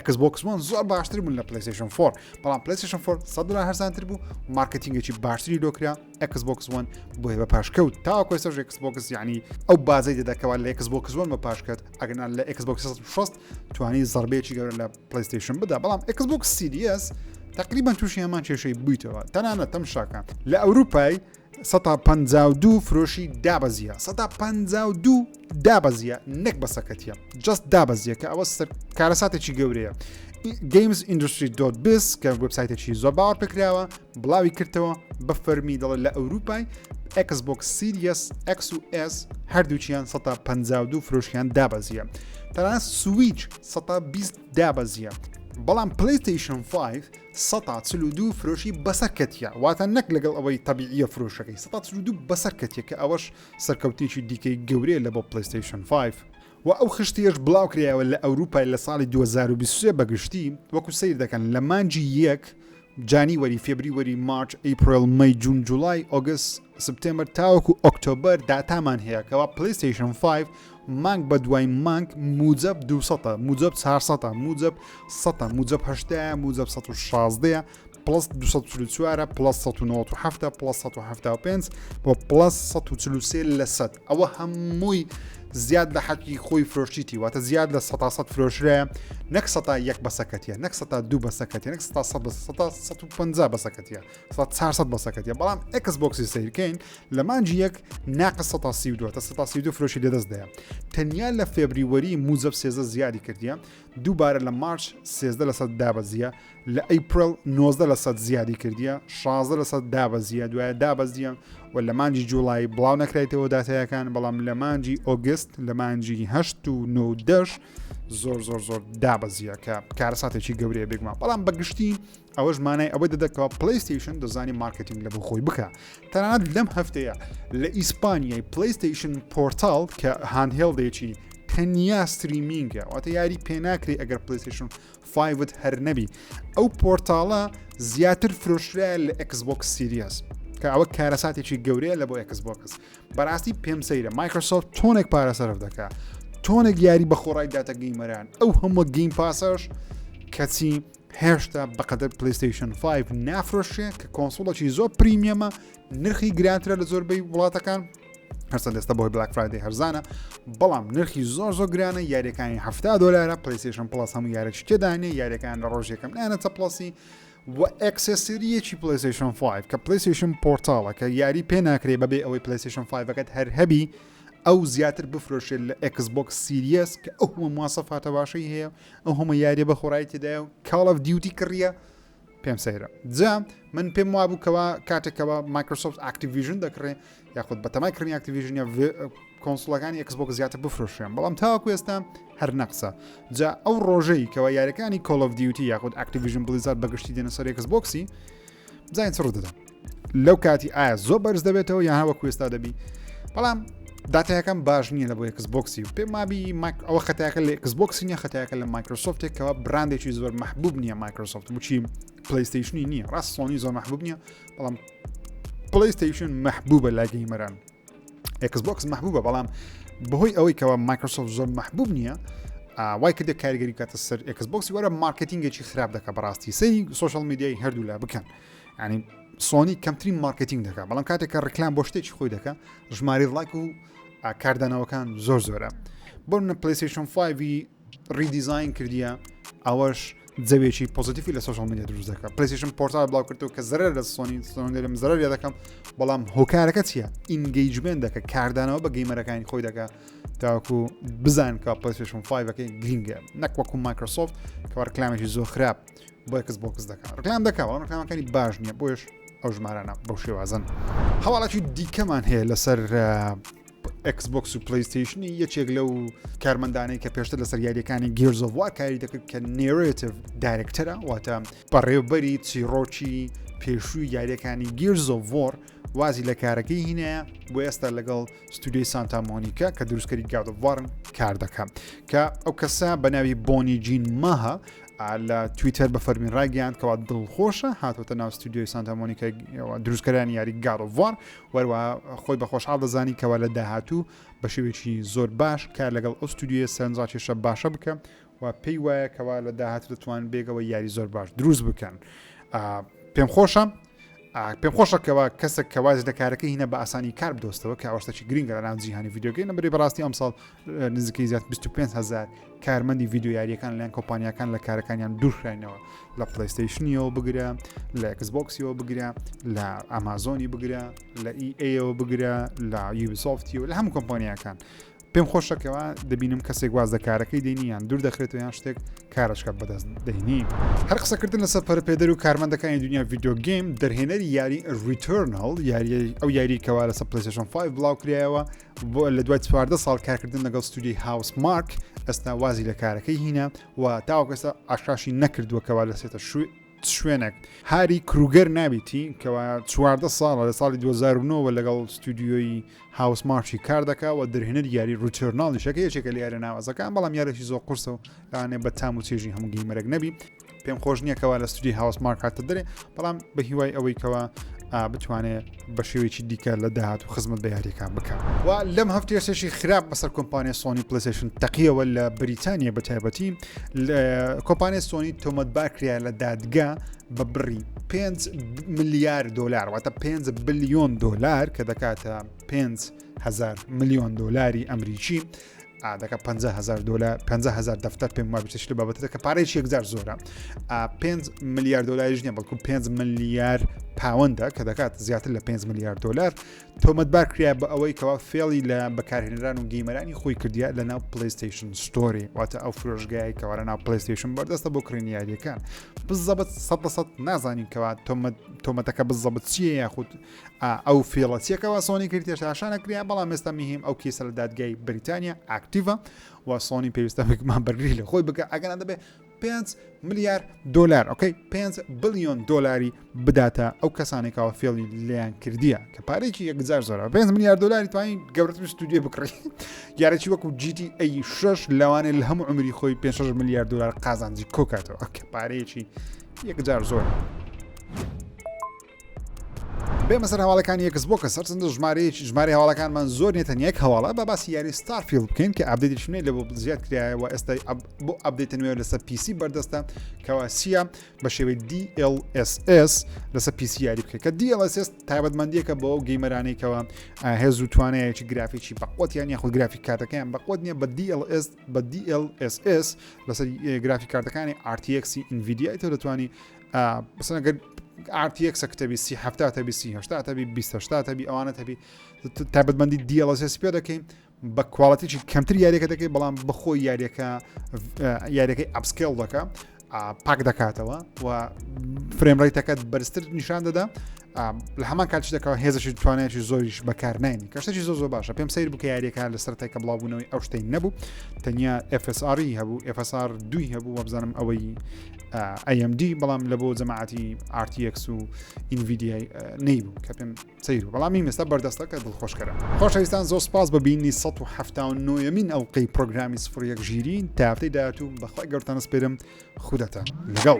Xbox One زۆر باشتر بوون لە PlayStation 4 بەڵام PlayStation 4 $100 هەرزانتر بوو مارکتینگێکی باشتری لۆکرا Xbox One بۆ بە پاشکەوت تاوەکو ئێستاش Xbox یعنی ئەو بازەی دەدەکەوە لە Xbox One بە پاشکەوت ئەگەر لە Xbox 360 توانی زەربەیەکی گەورە لە PlayStation بدا بەڵام Xbox Series تقریبا تووشی هەمان کێشەی بوویتەوە تەنانەت تەمشاکان لە ئەوروپای 152 فرۆشی دابەزیە 152 دابەزیە نەک بەسەکەتیە جست دابەزیە کە ئەوە کارەساتێکی گەورەیە gamesindustry.biz کە وبسایتێکی زۆر باوەڕ پێکراوە بڵاوی کردەوە بە فەرمی دەڵێت لە ئەوروپای Xbox Series X و S هەردووچیان 152 فرۆشیان دابەزیە تەنانەت سویچ 120 دابەزیە بەڵام PlayStation 5 142 فرۆشی بەسەرکەتیە واتە نەک لەگەڵ ئەوەی تەبیعیە فرۆشەکەی 142 بەسەرکەتیە کە ئەوەش سەرکەوتێکی دیکەی گەورەیە لە بۆ PlayStation 5 و ئەو خشتیش بڵاو کراوە لە ئەوروپای لە ساڵی 2023 بەگشتی وەکو سیر دەکەن لە مانجی 1 جانیوەری فێبریوەری مارچ ئەیپریل مەی جون جوڵای ئۆگست سپتێمبەر تاوەکو ئۆکتۆبەر داتامان هەیە کەوا PlayStation 5 مانگ بە دوای مانگ موجب 200 موجب 400 موجب 100 موجب 80 موجب 116 پلس 244 پلس 197 پلس 175 بۆ پلس 143 لە 100 ئەوە هەمووی زیاد لە حەقی خۆی فرۆشیتی واتە زیاد لە 100 فرۆشرە نەک 101 بەسەکەتیە نەک 102 بەسەکەتیە نەک 150 بەسەکەتیە 400 بەسەکەتیە بەڵام Xboxی سیرکەین لە مانجی 1 ناقص 132 تا 132 فرۆشی لەدەستدایە تەنیا لە فێبریوەری موجب 13 زیادی کردیە دووبارە لە مارچ 13 لە 100 دابەزیە لە ئەیپریل 19 لە 100 زیادی کردیە 16 لە 100 دابەزیە دوایە دابەزیە و لە مانجی جوڵای بڵاو نەکرێتەوە داتایەکان بەڵام لە مانجی ئۆگست لە مانجی 8 و 9 زۆر دابەزیە کە کارەساتێکی گەورەیە بگمان بەڵام بەگشتی ئەوەش مانای ئەوەی دەدەکەوە PlayStation دەزانی مارکتینگ لە بۆ خۆی بکە تەنانەت لەم هەفتەیە لە ئیسپانیای PlayStation پۆرتال کە هاندهێڵدێکی تەنیا ستریمینگە واتە یاری پێناکری ئەگەر PlayStation 5 هەر نەبی ئەو پۆرتاڵە زیاتر فرۆشرایە لە Xbox Series کە ئەوە کارەساتێکی گەورەیە لە بۆ Xbox بەڕاستی پێم سەیرە مایکرۆسۆفت تۆنێک پارە سەرف دەکات تۆنێک یاری بە خۆڕای داتە گەیمەران ئەو هەموو گەیم پاسەش کەچی هێشتا بەقەدر PlayStation 5 نافرۆشێ کە کۆنسۆڵێکی زۆر پریمیەمە نرخی گرانترە لە زۆربەی وڵاتەکان هەرچەند ئێستا بۆی بلاک فرایدەی هەرزانە بەڵام نرخی زۆر گرانە یاریەکانی $70 پلیستیشن پلاس هەموو یاریی تێدانێ یاریەکان لە ڕۆژێکم نانەتە پلسی و ئەکسسریەکی پلیستیشن 5 کە پلیستیشن پۆرتاڵە کە یاری پێ ناکرێ بەبێ ئەوەی پلیستیشن 5ەکەت هەر هەبی ئەو زیاتر بفرۆشێت لە Xbox Series کە ئەو هەموو مواصفاتە باشەی هەیە ئەو هەموو یاریە بە خۆڕای تێدایە و Call of Duty کڕیە پێم سەیرە جا من پێم وابووکەوە کاتێکەوە مایکرۆسۆفت ئاکتیڤیژن دەکڕێ یاخود بە تەمای کردنی ئاکتیڤیژن یا کۆنسۆڵەکانی Xbox زیاتر بفرۆشێن بەڵام تاوەکو ئێستا هەر نەقسە جا ئەو ڕۆژەی کەەوە یاریەکانی Call of Duty یاخود ئاکتیڤیژن بلیزارد بەگشتی دێنە سەر Xboxی بزانین چ ڕوودەدا لەو کاتی ئایا زۆر بەرز دەبێتەوە یان هەوەکو ئێستا دەبی بەڵام داتایەکەم باش نییە لە بۆ Xboxی و پێم مابی ئەوە خەتایەکە لە Xboxی نییە خەتایەکە لە مایکرۆسۆفتێکەوە براندێکی زۆر محبوب نییە مایکرۆسۆفت بچی پلیستیشنی نییە ڕاست سۆنی زۆر محبوب نییە بەڵام پلیستیشن محبوبە لای گەیمەران Xbox محبوبە بەڵام بەهۆی ئەوەی کەەوە مایکرۆسۆفت زۆر محبوب نییە وای کردە کاریگەری کاتە سەر Xboxی وەرە مارکتینگێکی خراپ دەکە بەڕاستی سەری سوشال میدیای هەردوو لا بکەن ینی سۆنی کەمترین مارکتینگ دەکات بەڵام کاتێککە ڕکلام بۆ شتێکی خۆی دەکە ژماری لایک و کاردانەوەکان زۆرە بۆ منە پلیستیشن 5 ریدیزاین کردیە ئەوەش جەوێکی پۆزیتیفی لە سوشال میدیا دروست دەکات پلیستیشن پۆرتال بڵاو کردو کە زەرەر لە سۆنی لەم زەرەر دەکەم بەڵام هۆکارەکە چییە ئینگەیجمنت دەکە کاردانەوە بە گەیمەرەکانی خۆی دەکات تاکو بزان کە پلیستیشن 5ەکەی گرینگە نەک وەکو مایکرۆسۆفت کە ڕکلامێکی زۆر خراپ بۆ Xbox دەکات ڕکلام دەکات بەڵام ڕکلامەکانی باش نییە بۆیش ئەو ژمارانە بەو شێوازن هەواڵەکی دیکەمان هەیە لەسەر Xbox و پلیستیشنی یەکێک لەو کارمەندانەی کە پێشتر لەسەر یاریەکانی Gears of War کاری دەکرد کە نێرێتیڤ دایرکتەرە واتە بەڕێوەبەری چیرۆکی پێشووی یاریەکانی Gears of War وازی لە کارەکەی هینەیە بۆ ئێستا لەگەڵ ستودیۆی سانتا مۆنیکا کە دروستکەری God of War کار دەکات کە ئەو کەسە بە ناوی بۆنی جین ماها لە تویتەر بە فەرمین ڕاگەیاند کەوا دڵخۆشە هاتوۆتە ناو ستودیۆی سانتا مۆنیکای دروستکەرانی یاری God of War وەروە خۆی بە خۆشحاڵ دەزانی کەوا لە داهاتوو بە شێوێکی زۆر باش کار لەگەڵ ئەو ستودیۆی سەرنجڕاکێشە باشە بکە و پێی وایە کەوا لە داهاتوو دەتوان بێگەوە یاری زۆر باش دروست بکەن پێم خۆشەکەەوە کەسێک کەواز لە کارەکەی هینە بە ئاسانی کار بدۆستەوە کە ئەوەشتێکی گرنگە لە ناو جیهانی ڤیدیۆگەی نەبەری بەڕاستی ئەمساڵ نزیکەی زیات 25,000 کارمەندی ڤیدیۆ یاریەکان لەیان کۆمپانیەکان لە کارەکانیان دوورخراینەوە لە پلیستیشنیەوە بگرە لە Xboxیەوە بگرە لە ئامازۆنی بگرە لە EA-ەوە بگرە لە یوبیسۆفتیەوە لە هەموو کۆمپانیەکان پێم خۆشەکەەوە دەبینم کەسێک واز لە کارەکەی دێنیان دوور دەخرێتەوە یان شتێک کارشکە بەدەست دەینی هەر قسەکردن لەسەر پەرپێدەر و کارمەندەکانی دنیا ڤیدیۆ گیم دەرهێنەری یاری ریترنال ئەو یاری کەوا لەسەر پلیستیشن 5 بڵاو کرایەوە بۆ لە دوای 14 ساڵ کارکردن لەگەڵ ستودیۆی هاوس مارک ئێستا وازی لە کارەکەی هینە و تاوەکەستا ئاشاشی نەکردووەکەوە لەسێتە شوێنێک هاری کروگەر نابیتی کەوا 14 ساڵە لە ساڵی 2009 لەگەڵ ستودیۆی هاوس مارچی کار دەکا و دەرهێنەر یاری ریترناڵی شەکە یەکێکە لە یارە ناوازەکان بەڵام یارێکی زۆر قورسە و لەوانێ بە تام و چێژی هەموو گەیمەرێک نەبی پێم خۆش نییە کەوا لە ستودیۆی هاوس مارک هاتە دەرێ بەڵام بە هیوای ئەوەی کەوا بتوانێت بە شێوەیەکی دیکە لە داهات و خزمەت بە یاریەکان بکات و لەم هەفتێشێکی خراپ بەسەر کۆمپانیای سۆنی پلیستیشن تەقیەوە لە بریتانیا بە تایبەتی کۆمپانیای سۆنی تۆمەتبار کرا لە دادگا بە بڕی 5 ملیار دلار واتە 5 بلیۆن دلار کە دەکاتە 5,000 ملیۆن دلاری ئەمریکی دەکە 50,000 دەفتەر پێم وابێت لە بابەتە کە پارەیەکی یەکجار زۆرە 5 ملیار دلاریش نییە بەڵکو 5 ملیار پاوەندە کە دەکات زیاتر لە 5 ملیار دلار تۆمەتبار کرا بە ئەوەی کەوا فێڵی لە بەکارهێنەران و گەیمەرانی خۆی کردیا لە ناو پلیستیشن ستۆری واتە ئەو فرۆشگای کەوارە ناو پلیستیشن بەردەستە بۆ کڕینی یاریەکان بزەبەت 100% نازانین کەوا تۆمەتەکە بزەبەت چییە یاخود ئەو فێڵەتیەکەەوە سۆنی کردی تێشاشانە کریا بەڵام ئێستا میهیم ئەو کیسە لە دادگای بریتانیا ئاکتیڤە و سۆنی پێویستە بکمان بەرگری لە خۆی بکە ئەگەنە دەبێت 5 ملیار دلار ئۆکەی 5 بلیۆن دلاری بداتە ئەو کەسانێکەوە فێڵی لیان کردیە کە پارێکی یەکجار زۆرە 5 ملیار دلاری توانین گەورەتر ستودیۆ بکڕی یارێکی وەکو GTA 6 لەوانێت لە هەموو عمری خۆی 5 ملیار دلار قازانجی کۆکاتەوە کە پارەیەکی یەکجار زۆر بمثلا هەواڵەکانی Xbox سەرچەندە ژمارە هەواڵەکانمان زۆر نیە تەنیا یەک هەواڵە بە باسی یاری ستارفیلد بکەین کە ئابدێتیشنەی لە بۆ زیاد کرایەوە ئێستا بۆ ئابدێتە نوێ لەسەر PC بەردەستە کەوا سیە بە شێوەی DLSS لەسەر PC یاری بکەیت کە DLSS تایبەتمەندیەکە بۆ ئەو گەیمەرانەی کەوا هێز و توانایەکی گرافیکی بەقوتیان یاخود گرافیک کارتەکەیان بەقوت نییە بە DLSS لەسەر گرافیک کارتەکانی RTX NVIDIA تۆ دەتوانی بەسەنەگەر RTX کتەبی 3070 تەبی 3080 تەبی 2080 تەبی ئەوانە تەبی تایبەتمەندی DLSS پێ دەکەین بە کواڵەتیی کەمتر یاریەکە دەکەی بەڵام بەخۆی یاریەکەی ئەپسکێڵ دەکە پاک دەکاتەوە و فرێم ڕێیتەکەت بەرزتر نیشان دەدا لە هەمان کاتش دەکەوە هێزشی توانێکی زۆریش بەکارنانی کەشتێکی زۆر باشە پێم سیر بکە یاریەکە لە سەرەتایکە بڵاوبوونەوەی ئەو شتەی نەبوو تەنیا FSR هەبوو FSR 2 هەبوو وەبزانم ئەوەی AMD بەڵام لە بۆ جەماعەتی RTX و NVIDIA نەیبوو کە پێم سیر و بەڵامی مێستا بەردەستەکە دڵخۆشکەرە خۆشەویستان زۆر سپاس ببینی 179 ئەڵلقەی پرۆگرامی 01 ژیری تا هەفتەی داهاتوو بەخوای گەورتان سپێرم خودەتە لەگەڵ